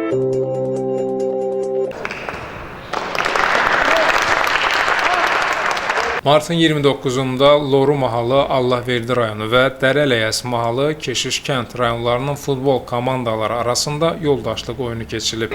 Martın 29-da Loru mahalı, Allahverdi rayonu və Dərələyəs mahalı, Keşiş kənd rayonlarının futbol komandaları arasında yoldaşlıq oyunu keçirilib.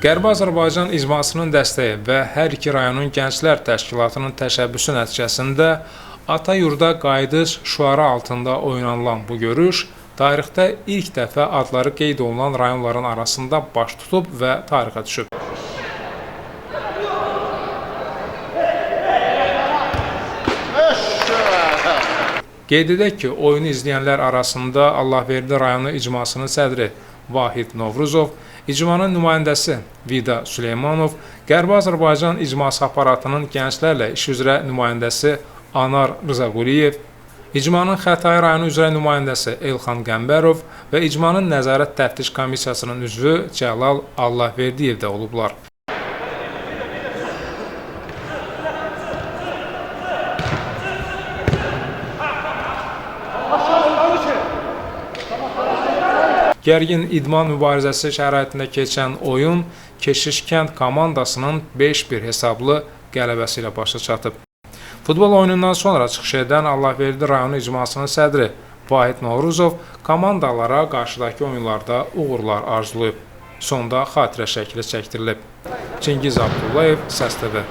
Qərbi Azərbaycan icmasının dəstəyi və hər iki rayonun gənclər təşkilatının təşəbbüsü nəticəsində Ata yurda qayıdış şüarı altında oynanılan bu görüş tarixdə ilk dəfə adları qeyd olunan rayonların arasında baş tutub və tarixə düşüb. Qeyd edək ki, oyunu izləyənlər arasında Allahverdi rayonu icmasının sədri Vahid Novruzov, icmanın nümayəndəsi Vida Süleymanov, Qərbi Azərbaycan icması aparatının gənclərlə iş üzrə nümayəndəsi Anar Rızaquliyev, icmanın Xətai rayonu üzrə nümayəndəsi Elxan Qəmbərov və icmanın nəzarət təftiş komissiyasının üzvü Cəlal Allahverdiyev də olublar. Gərgin idman mübarizəsi şəraitində keçən oyun Keşiş kənd komandasının 5-1 hesablı qələbəsi ilə başa çatıb. Futbol oyunundan sonra çıxış edən Allahverdi rayonu icmasının sədri Vahid Novruzov komandalara qarşıdakı oyunlarda uğurlar arzulayıb. Sonda xatirə şəkli çəkdirilib. Çingiz Abdullayev, Səs TV.